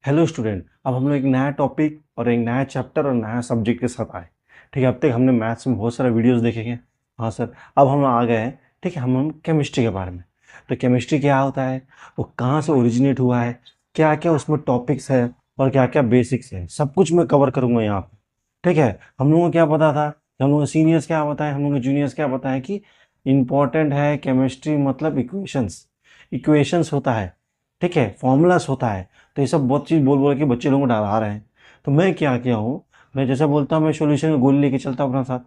Hello student. अब हम लोग एक नया टॉपिक और एक नया चैप्टर और नया सब्जेक्ट के साथ आए। ठीक है, अब तक हमने मैथ्स में बहुत सारे वीडियोस देखे हैं। हाँ सर, अब हम आ गए हैं। ठीक है, हम केमिस्ट्री के बारे में। तो केमिस्ट्री क्या होता है, वो कहाँ से ओरिजिनेट हुआ है, क्या क्या उसमें टॉपिक्स है और क्या क्या बेसिक्स है, सब कुछ मैं कवर करूँगा यहाँ पर। ठीक है, हम लोगों को क्या पता था, हम लोगों के सीनियर्स क्या बताएं, हम लोगों के जूनियर्स क्या बताएं कि इम्पॉर्टेंट है केमिस्ट्री, मतलब इक्वेशंस। इक्वेशंस होता है, ठीक है, फॉर्मूलास होता है। तो ये सब बहुत चीज़ बोल बोल के बच्चे लोगों को डरा रहे हैं। तो मैं क्या किया हूँ, मैं जैसा बोलता हूँ मैं सॉल्यूशन की गोली लेके चलता हूँ अपना साथ।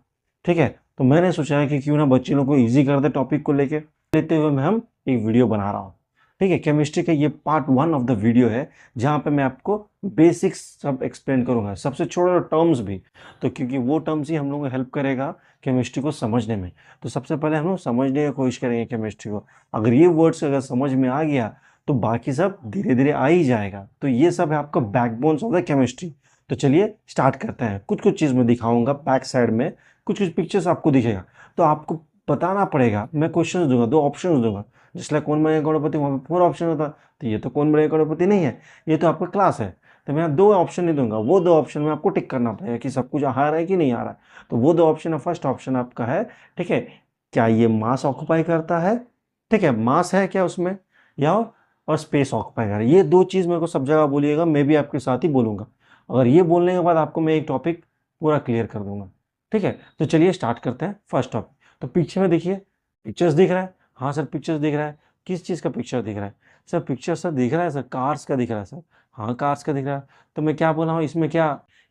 ठीक है, तो मैंने सोचा है कि क्यों ना बच्चे लोगों को ईजी कर दे टॉपिक को लेके लेते हुए मैं हम एक वीडियो बना रहा हूँ। ठीक है, केमिस्ट्री का ये पार्ट 1 ऑफ द वीडियो है, जहाँ पे मैं आपको बेसिक्स सब एक्सप्लेन करूंगा, सबसे छोटे टर्म्स भी। तो क्योंकि वो टर्म्स ही हम लोगों को हेल्प करेगा केमिस्ट्री को समझने में। तो सबसे पहले हम लोग समझने की कोशिश करेंगे केमिस्ट्री को। अगर ये वर्ड्स अगर समझ में आ गया तो बाकी सब धीरे धीरे आ ही जाएगा। तो ये सब है आपका बैकबोन्स ऑफ द केमिस्ट्री। तो चलिए स्टार्ट करते हैं। कुछ कुछ चीज़ मैं दिखाऊंगा बैक साइड में, कुछ कुछ पिक्चर्स आपको दिखेगा। तो आपको बताना पड़ेगा, मैं क्वेश्चन दूंगा, 2 ऑप्शन दूंगा। जिसलिए कौन बनेगा करोड़पति, वहाँ पे 4 ऑप्शन होता। तो ये तो कौन बनेगा करोड़पति नहीं है, ये तो आपका क्लास है। तो मैं 2 ऑप्शन नहीं दूंगा, वो 2 ऑप्शन में आपको टिक करना पड़ेगा कि सब कुछ आ रहा है कि नहीं आ रहा है। तो वो 2 ऑप्शन है, फर्स्ट ऑप्शन आपका है, ठीक है, क्या ये मास ऑक्यूपाई करता है, ठीक है, मास है क्या उसमें, या और स्पेस ऑक्यूपाई कर रहा है। ये 2 चीज़ मेरे को सब जगह बोलिएगा, मैं भी आपके साथ ही बोलूँगा। अगर ये बोलने के बाद आपको मैं एक टॉपिक पूरा क्लियर कर दूंगा। ठीक है, तो चलिए स्टार्ट करते हैं फर्स्ट टॉपिक। तो पीछे में देखिए, पिक्चर्स दिख रहा है। हाँ सर, पिक्चर्स दिख रहा है। किस चीज़ का पिक्चर दिख रहा है सर? पिक्चर सर दिख रहा है सर, कार्स का दिख रहा है सर। हाँ, कार्स का दिख रहा है। तो मैं क्या बोल रहा हूँ,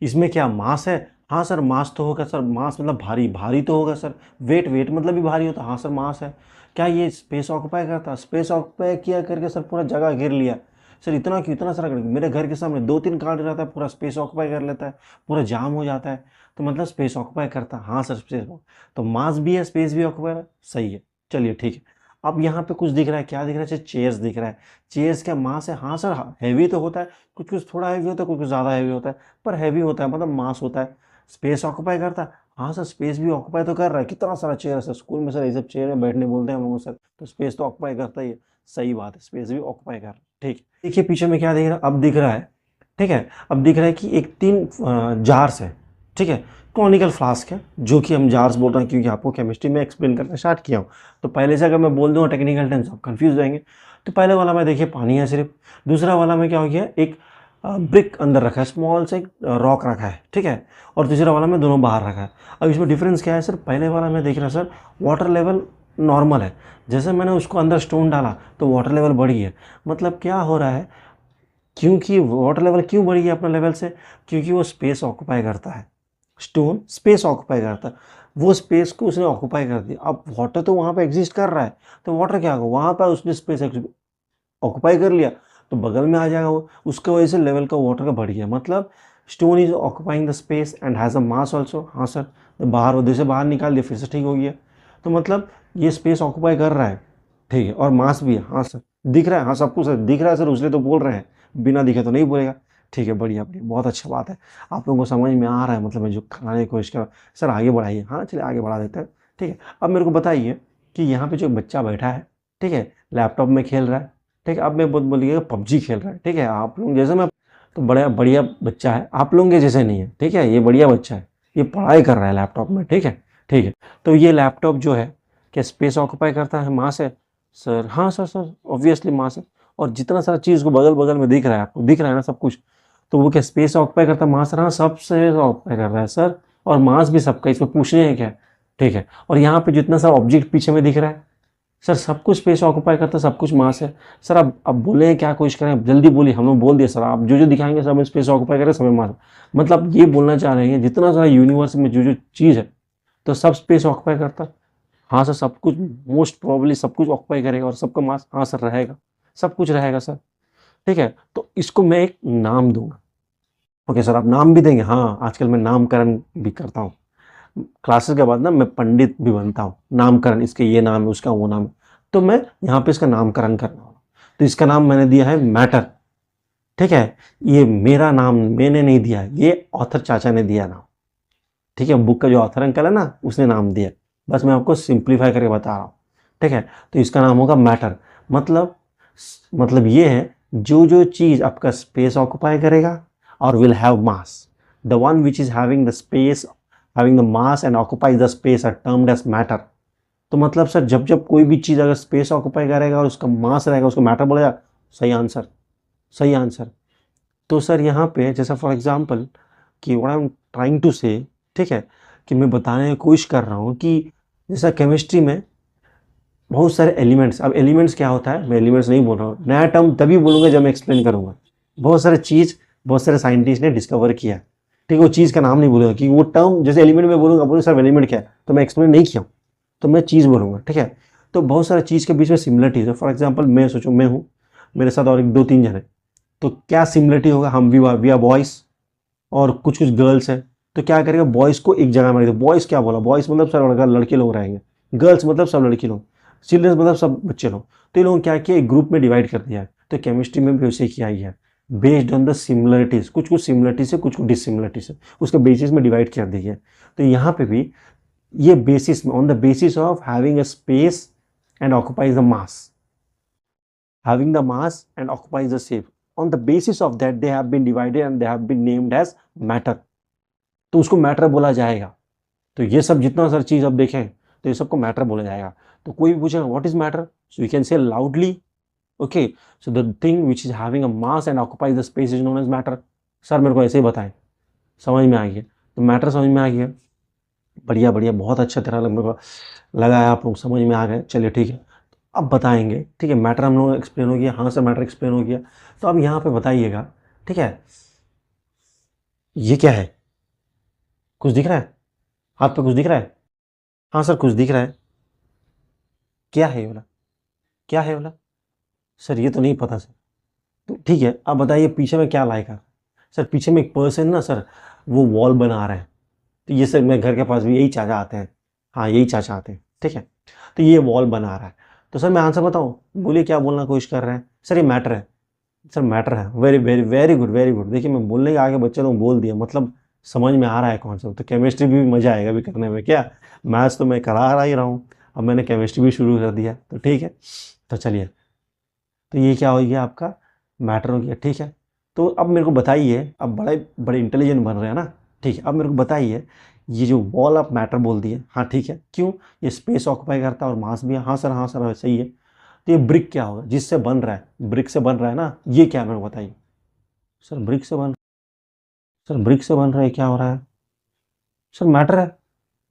इसमें क्या मास है? हाँ सर, मास तो होगा सर। मास मतलब भारी, भारी तो होगा सर। वेट, वेट मतलब भी भारी होता है। हाँ सर, मास है। क्या ये स्पेस ऑक्यूपाई करता है? स्पेस ऑक्यूपाई किया करके सर पूरा जगह घेर लिया। सर इतना क्यों, इतना सारा करके? मेरे घर के सामने 2-3 कार रहता है, पूरा स्पेस ऑक्यूपाई कर लेता है, पूरा जाम हो जाता है। तो मतलब स्पेस ऑक्यूपाई करता है। हाँ सर, स्पेस। तो मास भी है, स्पेस भी ऑक्यूपाई है, सही है। चलिए ठीक है। अब यहाँ पे कुछ दिख रहा है, क्या दिख रहा है? चेयर्स दिख रहा है। चेयर्स क्या मास है? हाँ सर, हैवी तो होता है। कुछ कुछ थोड़ा हैवी होता है, कुछ कुछ ज़्यादा हैवी होता है, पर हैवी होता है, मतलब मास होता है। स्पेस ऑक्यूपाई करता है। हाँ सर, स्पेस भी ऑक्यूपाई तो कर रहा है। कितना सारा चेयर है सर, स्कूल में सर ये सब चेयर में बैठने बोलते हैं हम लोगों को सर। तो स्पेस तो ऑक्यूपाई करता ही है। सही बात है, स्पेस भी ऑक्यूपाई कर रहा है। ठीक है, देखिए पीछे में क्या दिख रहा है, अब दिख रहा है। ठीक है, अब दिख रहा है कि एक 3 जार्स है। ठीक है, कॉनिकल फ्लास्क है, जो कि हम जार्स बोल रहे हैं क्योंकि आपको केमिस्ट्री में एक्सप्लेन करना स्टार्ट किया हूँ। तो पहले से अगर मैं बोल दूँ टेक्निकल टर्म्स आप कंफ्यूज हो जाएंगे। तो पहले वाला में देखिए पानी है सिर्फ। दूसरा वाला में क्या हो गया, एक ब्रिक अंदर रखा है, स्मॉल से एक रॉक रखा है। ठीक है, और तीसरा वाला में दोनों बाहर रखा है। अब इसमें डिफरेंस क्या है सर? पहले वाला में देख रहा सर, वाटर लेवल नॉर्मल है। जैसे मैंने उसको अंदर स्टोन डाला तो वाटर लेवल बढ़ी है। मतलब क्या हो रहा है, क्योंकि वाटर लेवल क्यों बढ़ी है अपना लेवल से? क्योंकि वो स्पेस ऑक्यूपाई करता है। स्टोन स्पेस ऑक्यूपाई करता है, वो स्पेस को उसने ऑक्यूपाई कर दिया। अब वाटर तो वहाँ पे एग्जिस्ट कर रहा है, तो वाटर क्या होगा, वहाँ पर उसने स्पेस ऑक्यूपाई कर लिया तो बगल में आ जाएगा वो, उसके वजह से लेवल का वाटर का बढ़ गया। मतलब stone is occupying the space and has a mass also. हाँ सर, तो बाहर उधर से बाहर निकाल दिया, फिर से ठीक हो गया। तो मतलब ये स्पेस ऑक्यूपाई कर रहा है, ठीक है, और मास भी है। हाँ सर, दिख रहा है। हाँ, सब कुछ सर दिख रहा है सर, उसलिए तो बोल रहे हैं, बिना दिखे तो नहीं बोलेगा। ठीक है, बढ़िया बढ़िया, बहुत अच्छा बात है। आप लोगों को समझ में आ रहा है, मतलब मैं जो कराने की कोशिश कर रहा हूँ। सर आगे बढ़ाइए। हाँ चलिए आगे बढ़ा देते हैं। ठीक है, अब मेरे को बताइए कि यहाँ पे जो बच्चा बैठा है, ठीक है, लैपटॉप में खेल रहा है। ठीक है, अब मैं बोलिएगा पबजी खेल रहा है। ठीक है, आप लोग जैसे मैं, तो बड़ा बढ़िया बच्चा है, आप लोगों के जैसे नहीं है। ठीक है, ये बढ़िया बच्चा है, ये पढ़ाई कर रहा है लैपटॉप में। ठीक है, ठीक है। तो ये लैपटॉप जो है, क्या स्पेस ऑक्यूपाई करता है? मास है सर। हाँ सर, सर ऑब्वियसली मास है। और जितना सारा चीज़ को बगल बगल में दिख रहा है, आपको दिख रहा है ना सब कुछ, तो वो क्या स्पेस ऑक्यूपाई करता है? मास? हाँ, सब स्पेस ऑक्यूपाई कर रहा है सर, और मास भी सबका, इसमें पूछने हैं क्या? ठीक है, और यहाँ पे जितना सारा ऑब्जेक्ट पीछे में दिख रहा है सर, सब कुछ स्पेस ऑक्यूपाई करता है, सब कुछ मास है। सर अब बोले क्या कोशिश करें, जल्दी बोलिए। हम लोग बोल दिए सर, आप जो जो दिखाएंगे सब स्पेस ऑक्यूपाई करें, सब मास। मतलब ये बोलना चाह रहे हैं जितना सारा यूनिवर्स में जो जो चीज़ है, तो सब स्पेस ऑक्यूपाई करता है। हाँ सर, सब कुछ, मोस्ट प्रोबेबली सब कुछ ऑक्यूपाई करेगा और सबका मास, हाँ सर, रहेगा, सब कुछ रहेगा सर। ठीक है, तो इसको मैं एक नाम दूंगा। ओके सर, आप नाम भी देंगे? हाँ, आजकल मैं नामकरण भी करता हूँ। क्लासेस के बाद ना मैं पंडित भी बनता हूँ। नामकरण, इसके ये नाम है, उसका वो नाम है, तो मैं यहाँ पे इसका नामकरण करना हूँ। तो इसका नाम मैंने दिया है मैटर। ठीक है, ये मेरा नाम मैंने नहीं दिया, ये ऑथर चाचा ने दिया नाम। ठीक है, बुक का जो ऑथर अंकल है ना, उसने नाम दिया। बस मैं आपको सिंप्लीफाई करके बता रहा हूँ। ठीक है, तो इसका नाम होगा मैटर। मतलब ये है जो जो चीज़ आपका स्पेस ऑक्यूपाई करेगा और will have mass, the one which is having the space, having the mass and occupies the space are termed as matter. तो मतलब सर जब जब कोई भी चीज़ अगर स्पेस ऑक्यूपाई करेगा और उसका मास रहेगा उसको मैटर बोलेगा। सही आंसर, सही आंसर। तो सर यहाँ पे जैसा फॉर एग्जांपल कि what I am trying to say, ठीक है, कि मैं बताने की कोशिश कर रहा हूँ कि जैसा केमिस्ट्री में बहुत सारे एलिमेंट्स, अब एलिमेंट्स क्या होता है, मैं एलिमेंट्स नहीं बोल रहा हूँ, नया टर्म तभी बोलूँगा जब मैं एक्सप्लेन करूँगा। बहुत सारे चीज़ बहुत सारे साइंटिस्ट ने डिस्कवर किया, ठीक है, वो चीज़ का नाम नहीं बोलूँगा कि वो टर्म जैसे एलिमेंट में बोलूँगा, बोलूँगा सर एलिमेंट क्या है, तो मैं एक्सप्लेन नहीं किया हूँ, तो मैं चीज़ बोलूँगा, ठीक है। तो बहुत सारे चीज़ के बीच में सिमिलरिटीज है। फॉर एग्जाम्पल मैं सोचूँ मैं हूँ, मेरे साथ और एक दो तीन जन है, तो क्या सिमिलरिटी होगा, हम वी आर बॉयज़ और कुछ कुछ गर्ल्स है, तो क्या करेगा, बॉयज़ को एक जगह में रख दो। बॉयज़ क्या बोला, बॉयज़ मतलब सब लड़के लोग रहेंगे, गर्ल्स मतलब सब लड़की लोग, चिल्ड्रंस मतलब सब बच्चे लोग। तो ये लोगों क्या किया, एक ग्रुप में डिवाइड कर दिया है। तो केमिस्ट्री में भी वैसे किया गया है, बेस्ड ऑन द सिमिलरिटीज, कुछ कुछ सिमिलरिटीज से कुछ कुछ डिसिमिलरिटीज से उसके बेसिस में डिवाइड कर दी है। तो यहाँ पे भी ये बेसिस में, on the basis of having a space and occupies the mass, having the mass and occupies the shape, on the basis of that they have been divided and they have been named as matter। तो उसको matter बोला जाएगा। तो ये सब जितना sir चीज अब देखें तो ये सबको मैटर बोला जाएगा। तो कोई भी पूछेगा what is matter, so you can say loudly, okay, so the thing which is having a mass and occupies the space is known as matter. Sir मेरे को ऐसे ही बताएं, समझ में आ गया, तो मैटर समझ में आ गया, बढ़िया बढ़िया, बहुत अच्छा तरह मेरे को लगा है, आप लोग समझ में आ गए। चलिए ठीक है, अब बताएंगे, ठीक है, मैटर हम लोग एक्सप्लेन हो गया, हाँ सर मैटर एक्सप्लेन हो गया। तो अब यहाँ पे बताइएगा, ठीक है, ये क्या है, कुछ दिख रहा है, हाथ पे कुछ दिख रहा है, हाँ सर कुछ दिख रहा है, क्या है ये वाला, क्या है वाला, सर ये तो नहीं पता सर। तो ठीक है, अब बताइए पीछे में क्या लाएगा, सर पीछे में एक पर्सन ना सर वो वॉल बना रहे हैं। तो ये सर मेरे घर के पास भी यही चाचा आते हैं, हाँ यही चाचा आते हैं, ठीक है, तो ये वॉल बना रहा है। तो सर मैं आंसर बताऊं, बोलिए क्या बोलना कोशिश कर रहे हैं, सर ये मैटर है, सर मैटर है, very very very good very good. देखिए मैं बोलने के आगे बच्चे लोग बोल दिए, मतलब समझ में आ रहा है कॉन्सेप्ट। तो केमिस्ट्री भी मज़ा आएगा भी करने में, क्या मैथ्स तो मैं करा ही रहा हूँ, अब मैंने केमिस्ट्री भी शुरू कर दिया, तो ठीक है। तो चलिए, तो ये क्या हो गया आपका, मैटर हो गया, ठीक है। तो अब मेरे को बताइए, अब बड़े बड़े इंटेलिजेंट बन रहे हैं ना, ठीक है, अब मेरे को बताइए ये जो वॉल ऑफ मैटर बोल दिए, हाँ ठीक है, क्यों, ये स्पेस ऑक्यूपाई करता है और मास भी है, हाँ सर हाँ सर सही है। तो ये ब्रिक क्या होगा, जिससे बन रहा है, ब्रिक से बन रहा है ना, ये क्या है मेरे को बताइए। सर ब्रिक से बन, सर ब्रिक से बन रहा है, क्या हो रहा है, सर मैटर है,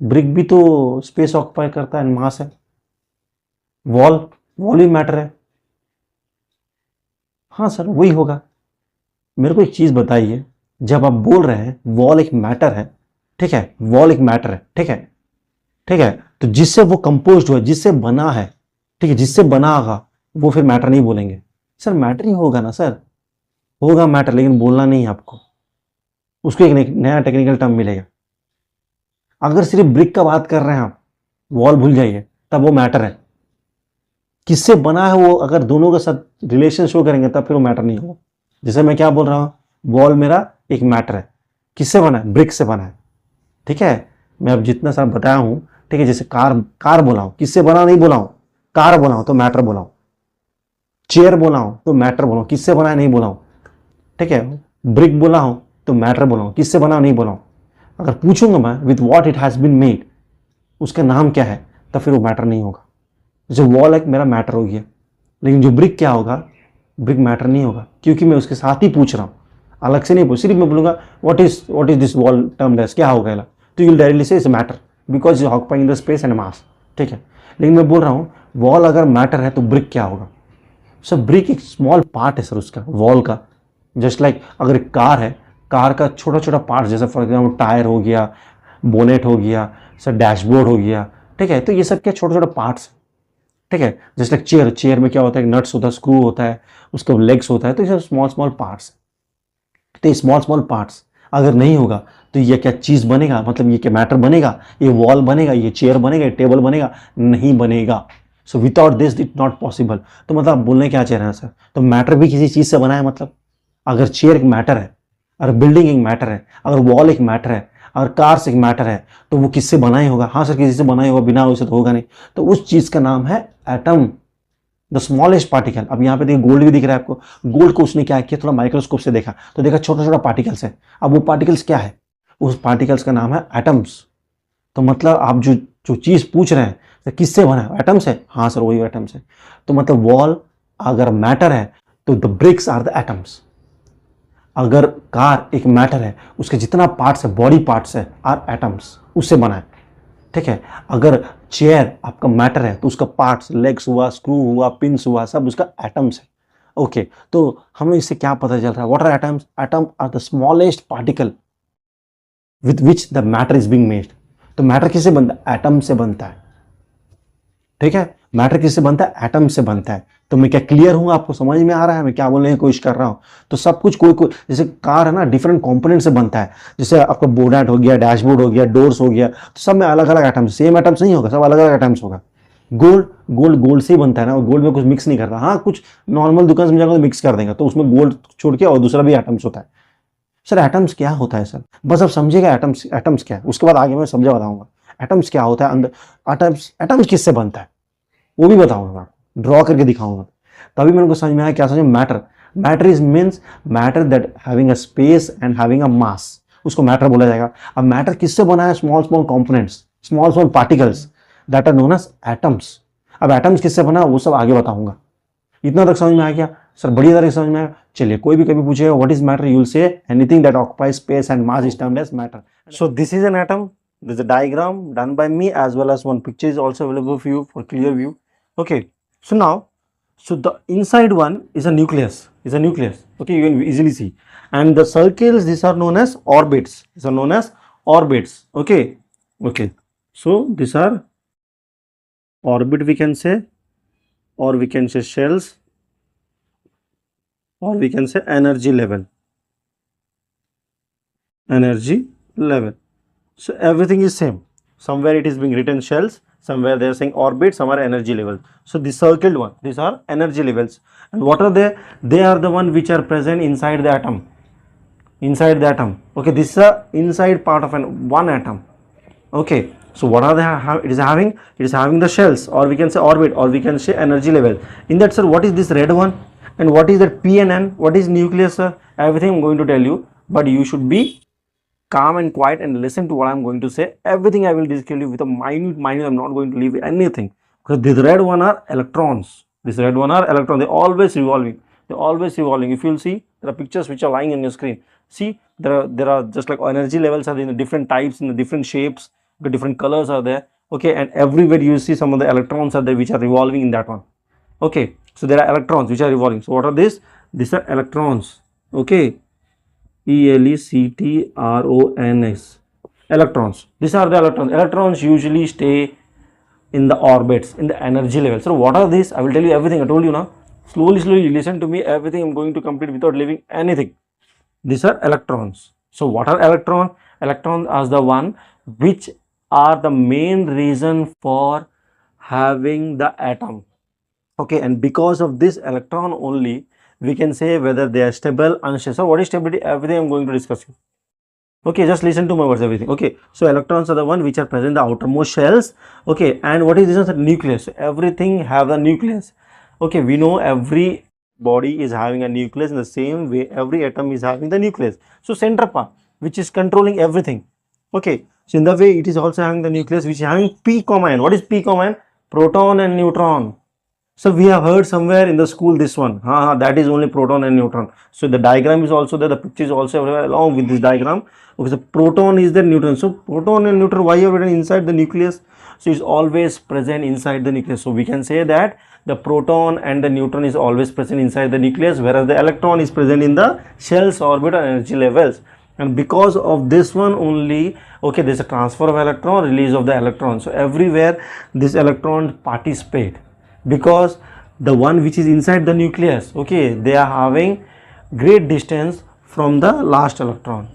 ब्रिक भी तो स्पेस ऑक्यूपाई करता है, मास है, वॉल, वॉल भी मैटर है, हाँ सर वही होगा। मेरे को एक चीज़ बताइए, जब आप बोल रहे हैं वॉल एक मैटर है, ठीक है, वॉल एक मैटर है, ठीक है, ठीक है, तो जिससे वो कंपोज हुआ, जिससे बना है, ठीक है, जिससे बना होगा वो फिर मैटर नहीं बोलेंगे। सर मैटर ही होगा ना सर, होगा मैटर, लेकिन बोलना नहीं है आपको, उसको एक नया टेक्निकल टर्म मिलेगा। अगर सिर्फ ब्रिक का बात कर रहे हैं आप, वॉल भूल जाइए, तब वो मैटर है। किससे बना है वो, अगर दोनों के साथ रिलेशन शो करेंगे तब फिर वो मैटर नहीं होगा। जैसे मैं क्या बोल रहा हूँ, वॉल मेरा एक मैटर है, किससे बना है, ब्रिक से बना है, ठीक है। मैं अब जितना सा बताया हूँ, ठीक है, जैसे कार, कार बोला हूँ, किससे बना नहीं बोला हूँ, कार बोला हूँ तो मैटर बोला हूँ, चेयर बोला हूँ तो मैटर बोला हूँ, किससे बना है नहीं बोला हूँ, ठीक है, ब्रिक बोला हूँ तो मैटर बोला हूँ, किससे बना नहीं बोला हूँ। अगर पूछूंगा मैं with what it has been made, उसका नाम क्या है, तब फिर वो मैटर नहीं होगा। जैसे वॉल एक मेरा मैटर हो गया, लेकिन जो ब्रिक क्या होगा, ब्रिक मैटर नहीं होगा, क्योंकि मैं उसके साथ ही पूछ रहा हूँ, अलग से नहीं पूछ, सिर्फ मैं बोलूँगा what is this wall term dash, क्या होगा, तो यू विल डायरेक्टली से is matter because is occupying the space and मास, ठीक है। लेकिन मैं बोल रहा हूँ वॉल अगर मैटर है तो ब्रिक क्या होगा, सर ब्रिक एक स्मॉल पार्ट है सर उसका, वॉल का। जस्ट लाइक अगर एक कार है, कार का छोटा छोटा पार्ट, जैसे फॉर एग्जाम्पल टायर हो गया, बोनेट हो गया, सर डैशबोर्ड हो गया, ठीक है, तो ये सब क्या छोटे छोटे पार्ट्स, ठीक है। जैसे लाइक चेयर, चेयर में क्या होता है, नट्स होता है, स्क्रू होता है, उसके लेग्स होता है, तो ये सब स्मॉल स्मॉल पार्ट्स। तो स्मॉल स्मॉल पार्ट्स अगर नहीं होगा तो ये क्या चीज़ बनेगा, मतलब ये क्या मैटर बनेगा, ये वॉल बनेगा, ये चेयर बनेगा, ये टेबल बनेगा, नहीं बनेगा। So without this it not possible. तो मतलब आप बोलने क्या चाह रहे हैं सर, तो मैटर भी किसी चीज़ से बना है, मतलब अगर चेयर एक मैटर है, अगर बिल्डिंग एक मैटर है, अगर वॉल एक मैटर है, अगर कार्स एक मैटर है, तो वो किससे बना ही होगा, हाँ सर किसी से बना ही होगा, बिना उसे तो होगा नहीं। तो उस चीज़ का नाम है एटम, द स्मॉलेस्ट पार्टिकल। अब यहाँ पे देखिए गोल्ड भी दिख रहा है आपको, गोल्ड को उसने क्या किया, थोड़ा माइक्रोस्कोप से देखा तो देखा छोटा छोटा पार्टिकल्स है। अब वो पार्टिकल्स क्या है, उस पार्टिकल्स का नाम है एटम्स। तो मतलब आप जो जो चीज़ पूछ रहे हैं तो किससे बना है, एटम्स है, हाँ सर वही एटम्स है। तो मतलब वॉल अगर मैटर है तो the bricks are the atoms. अगर कार एक मैटर है, उसके जितना पार्ट्स है, बॉडी पार्ट्स है, आर एटम्स, उससे बना है, ठीक है। अगर चेयर आपका मैटर है तो उसका पार्ट्स, लेग्स हुआ, स्क्रू हुआ, पिंस हुआ, सब उसका एटम्स है। ओके, तो हमें इससे क्या पता चल रहा है, what are atoms, atom are the smallest particle with which the matter is being made. तो मैटर किससे बनता है, एटम से बनता है, ठीक है। मैटर किससे बनता है, एटम से बनता है। तो मैं क्या क्लियर हूं, आपको समझ में आ रहा है मैं क्या बोलने की कोशिश कर रहा हूं। तो सब कुछ कोई कोई जैसे कार है ना, डिफरेंट कंपोनेंट से बनता है। जैसे आपका बोनेट हो गया, डैशबोर्ड हो गया, डोर्स हो गया, तो सब में अलग अलग एटम्स, सेम एटम्स नहीं होगा, सब अलग अलग एटम्स होगा। गोल्ड, गोल्ड से ही बनता है ना, गोल्ड में कुछ मिक्स नहीं करता। हाँ, कुछ नॉर्मल दुकान में जाकर तो मिक्स कर देगा, तो उसमें गोल्ड छोड़ के और दूसरा भी एटम्स होता है। सर एटम्स क्या होता है सर, बस अब समझिएगा एटम्स, एटम्स क्या है, उसके बाद आगे मैं समझा बताऊंगा एटम्स क्या होता है अंदर। एटम्स, एटम्स किससे बनता है वो भी बताऊंगा, मैं आपको ड्रॉ करके दिखाऊंगा। तभी मेरे को समझ में आया क्या समझ, matter, matter is means matter that having a space and having a mass, उसको मैटर बोला जाएगा। अब मैटर किससे बना है, small small components, small small particles that are known as atoms. अब एटम्स किससे बना वो सब आगे बताऊंगा। इतना तक समझ में आ गया सर, बढ़िया तरह समझ में आया। चलिए, कोई भी कभी पूछेगा what is matter, you will say anything that occupies space and mass is termed as matter. So this is an atom, this is a diagram done by me, as well as one picture is also available for you for clear view. Okay, so now, so the inside one is a nucleus, okay, you can easily see, and the circles, these are known as orbits, these are known as orbits. Okay, okay, so these are orbit we can say, or we can say shells, or we can say energy level, energy level. So everything is same. Somewhere it is being written shells, somewhere they are saying orbit, somewhere energy level. So the circled one, these are energy levels. And what are they? They are the one which are present inside the atom. Inside the atom. Okay, this is a inside part of one atom. Okay, so what are they? It is having the shells, or we can say orbit, or we can say energy level. In that, sir, what is this red one? And what is that P and N? What is nucleus, sir? Everything I'm going to tell you, but you should be calm and quiet and listen to what I'm going to say. Everything I will tell you with a minute, I'm not going to leave anything. Because this red one are electrons. This red one are electrons. They're always revolving. They're always revolving. If you'll see, there are pictures which are lying on your screen. See, there are just like energy levels are in the different types, in the different shapes, the different colors are there. Okay, and everywhere you see some of the electrons are there which are revolving in that one. Okay, so there are electrons which are revolving. So what are these? These are electrons. Okay, electrons. Electrons. These are the electrons. Electrons usually stay in the orbits, in the energy level. So what are these? I will tell you everything. I told you now. Slowly listen to me. Everything I'm going to complete without leaving anything. These are electrons. So what are electrons? Electrons are the one which are the main reason for having the atom. Okay, and because of this electron only, we can say whether they are stable, unstable. So what is stability? Everything I'm going to discuss you. Okay, just listen to my words, everything. Okay, so electrons are the one which are present in the outermost shells. Okay, and what is this? Nucleus. So everything have a nucleus. Okay, we know every body is having a nucleus. In the same way, every atom is having the nucleus. So center part, which is controlling everything. Okay, so in the way it is also having the nucleus which is having P comma N. What is P comma N? Proton and neutron. So we have heard somewhere in the school this one, that is only proton and neutron. So the diagram is also there, the picture is also available along with this diagram. Okay, so proton is the neutron. So proton and neutron, why are written inside the nucleus? So it's always present inside the nucleus. So we can say that the proton and the neutron is always present inside the nucleus, whereas the electron is present in the shell's orbit or energy levels. And because of this one only, okay, there's a transfer of electron, release of the electron. So everywhere this electron participate, because the one which is inside the nucleus, okay, they are having great distance from the last electron.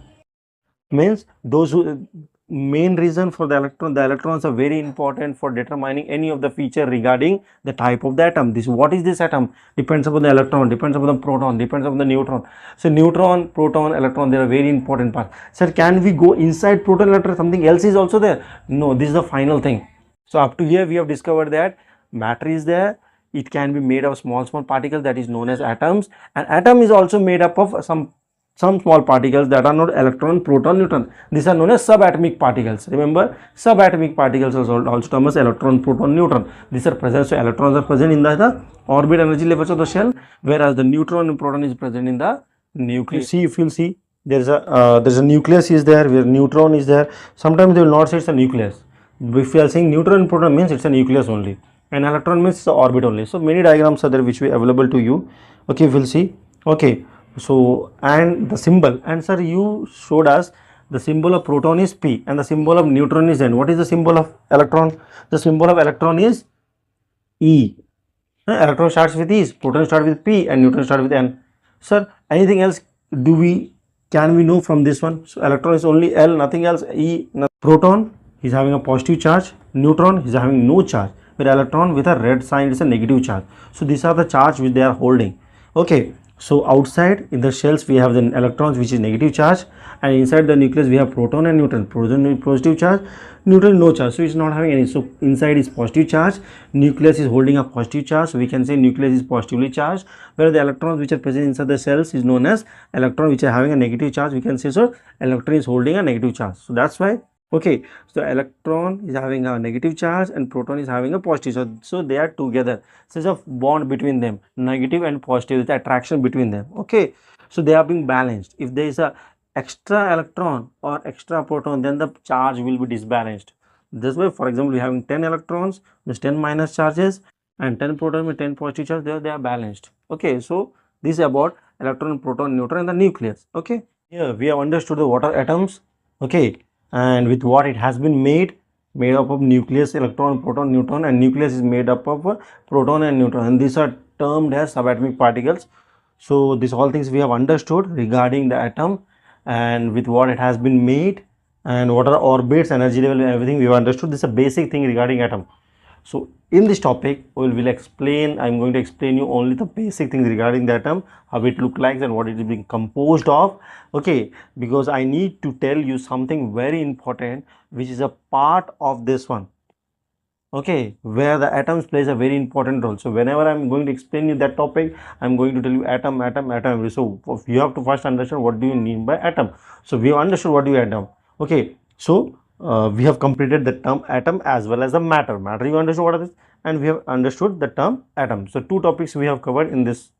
Means those who, main reason for the electrons are very important for determining any of the feature regarding the type of the atom. This, what is this atom? Depends upon the electron, depends upon the proton, depends upon the neutron. So neutron, proton, electron, they are very important part. Sir, can we go inside proton, electron? Something else is also there? No, this is the final thing. So up to here we have discovered that matter is there, it can be made of small particles that is known as atoms, and atom is also made up of some small particles that are not electron, proton, neutron. These are known as subatomic particles. Remember, subatomic particles are also termed as electron, proton, neutron. These are present. So electrons are present in the orbit energy levels of the shell, whereas the neutron and proton is present in the nucleus. See, if you'll see, there's a nucleus is there, where neutron is there. Sometimes they will not say it's a nucleus. If we are saying neutron and proton means it's a nucleus only, and electron means it's the orbit only. So many diagrams are there which we available to you. Okay, we'll see. Okay, so and the symbol, and sir, you showed us the symbol of proton is P and the symbol of neutron is N. What is the symbol of electron? The symbol of electron is E. Electron starts with E, proton starts with P, and neutron starts with N. Sir, anything else can we know from this one? So electron is only L, nothing else. E, proton is having a positive charge, neutron is having no charge, where electron with a red sign is a negative charge. So these are the charge which they are holding. Okay, so outside in the shells we have the electrons which is negative charge, and inside the nucleus we have proton and neutron. Proton is positive charge, neutron no charge, so it's not having any. So inside is positive charge, nucleus is holding a positive charge, so we can say nucleus is positively charged, where the electrons which are present inside the cells is known as electron which are having a negative charge. We can say, so electron is holding a negative charge. So that's why. Okay, so electron is having a negative charge and proton is having a positive. So they are together. So there's a bond between them, negative and positive, the attraction between them. Okay, so they are being balanced. If there is a extra electron or extra proton, then the charge will be disbalanced. This way, for example, we are having 10 electrons with 10 minus charges and 10 proton with 10 positive charges. They are balanced. Okay, so this is about electron, proton, neutron, and the nucleus. Okay, here we have understood the water atoms. Okay, and with what it has been made up of nucleus, electron, proton, neutron, and nucleus is made up of proton and neutron, and these are termed as subatomic particles. So these all things we have understood regarding the atom, and with what it has been made, and what are orbits, energy level, and everything we have understood. This is a basic thing regarding atom. So in this topic we will explain, I'm going to explain you only the basic things regarding the atom, how it look like and what it is being composed of. Okay, because I need to tell you something very important which is a part of this one. Okay, where the atoms plays a very important role. So whenever I'm going to explain you that topic, I'm going to tell you atom. So you have to first understand what do you mean by atom. So we have understood what do you atom. Okay, so we have completed the term atom as well as the matter. You understood what it is, and we have understood the term atom. So two topics we have covered in this.